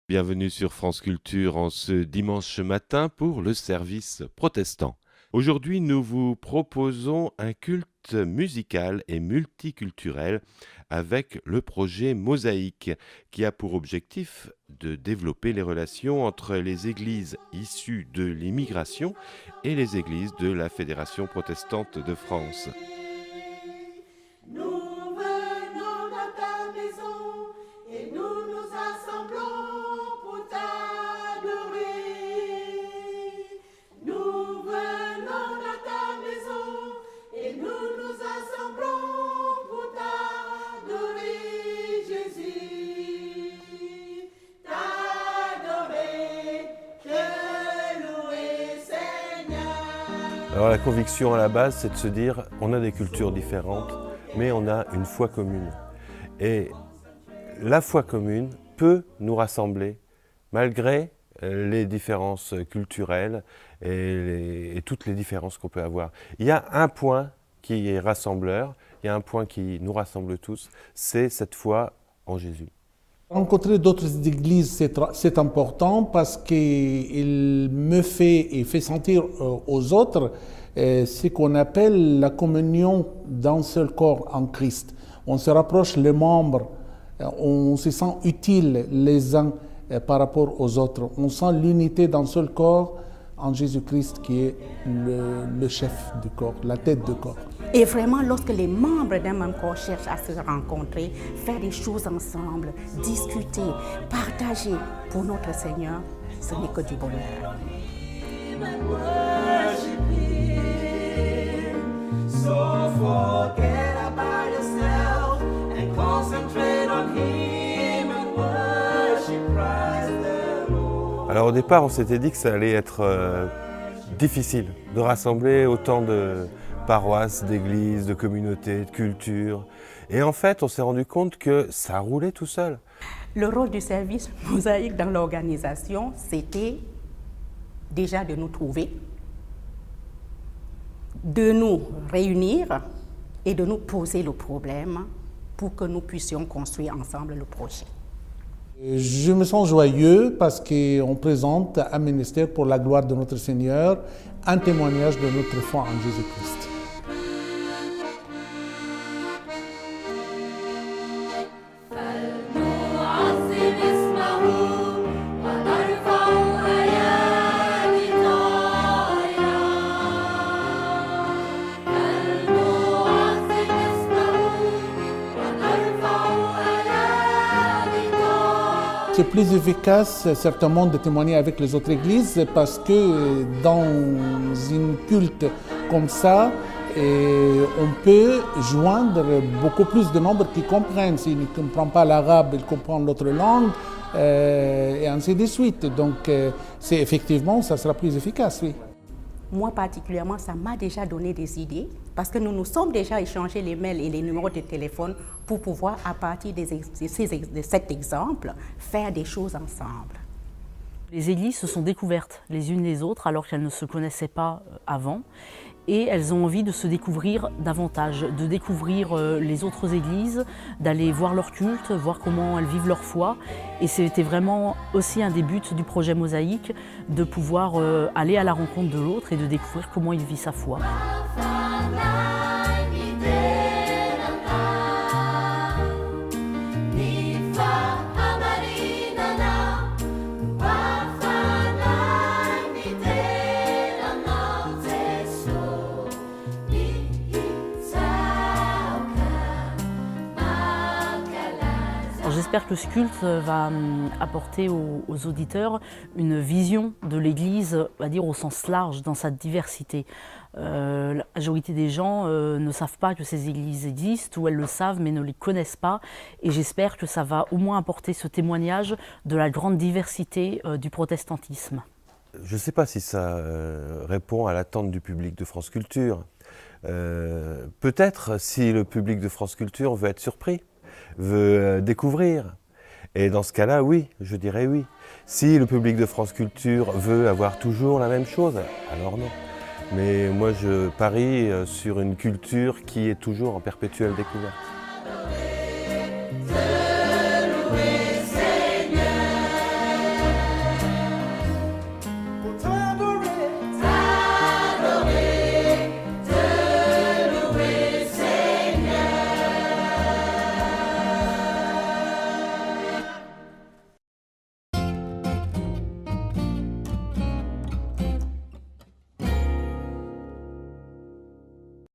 Bienvenue sur France Culture en ce dimanche matin pour le service protestant. Aujourd'hui, nous vous proposons un culte musical et multiculturel avec le projet Mosaïque, qui a pour objectif de développer les relations entre les églises issues de l'immigration et les églises de la Fédération protestante de France. Nous venons dans ta maison et nous nous assemblons pour t'adorer. Nous venons dans ta maison et nous nous assemblons pour t'adorer, Jésus. T'adorer, te louer, Seigneur. Alors la conviction à la base, c'est de se dire, on a des cultures différentes, mais on a une foi commune. Et la foi commune peut nous rassembler, malgré les différences culturelles et toutes les différences qu'on peut avoir. Il y a un point qui est rassembleur, il y a un point qui nous rassemble tous, c'est cette foi en Jésus. Rencontrer d'autres églises, c'est important parce qu'il me fait et fait sentir aux autres ce qu'on appelle la communion d'un seul corps en Christ. On se rapproche les membres, on se sent utile les uns par rapport aux autres. On sent l'unité d'un seul corps en Jésus-Christ qui est le chef du corps, la tête du corps. Et vraiment, lorsque les membres d'un même corps cherchent à se rencontrer, faire des choses ensemble, discuter, partager pour notre Seigneur, ce n'est que du bonheur. So forget about yourself and concentrate on Him and worship Christ the Lord. Alors au départ, on s'était dit que ça allait être difficile de rassembler autant de paroisses, d'églises, de communautés, de cultures. Et en fait, on s'est rendu compte que ça roulait tout seul. Le rôle du service mosaïque dans l'organisation, c'était déjà de nous trouver, de nous réunir et de nous poser le problème pour que nous puissions construire ensemble le projet. Je me sens joyeux parce qu'on présente un ministère pour la gloire de notre Seigneur, un témoignage de notre foi en Jésus-Christ. C'est plus efficace certainement de témoigner avec les autres églises parce que dans une culte comme ça, on peut joindre beaucoup plus de nombres qui comprennent. S'ils ne comprennent pas l'arabe, ils comprennent l'autre langue et ainsi de suite. Donc c'est effectivement, ça sera plus efficace, oui. Moi particulièrement, ça m'a déjà donné des idées parce que nous nous sommes déjà échangé les mails et les numéros de téléphone pour pouvoir, à partir de cet exemple, faire des choses ensemble. Les églises se sont découvertes les unes les autres alors qu'elles ne se connaissaient pas avant et elles ont envie de se découvrir davantage, de découvrir les autres églises, d'aller voir leur culte, voir comment elles vivent leur foi. Et c'était vraiment aussi un des buts du projet Mosaïque, de pouvoir aller à la rencontre de l'autre et de découvrir comment il vit sa foi. J'espère que ce culte va apporter aux auditeurs une vision de l'Église, on va dire au sens large, dans sa diversité. La majorité des gens ne savent pas que ces églises existent, ou elles le savent mais ne les connaissent pas. Et j'espère que ça va au moins apporter ce témoignage de la grande diversité du protestantisme. Je ne sais pas si ça répond à l'attente du public de France Culture. Peut-être si le public de France Culture veut être surpris, veut découvrir. Et dans ce cas-là, oui, je dirais oui. Si le public de France Culture veut avoir toujours la même chose, alors non. Mais moi, je parie sur une culture qui est toujours en perpétuelle découverte.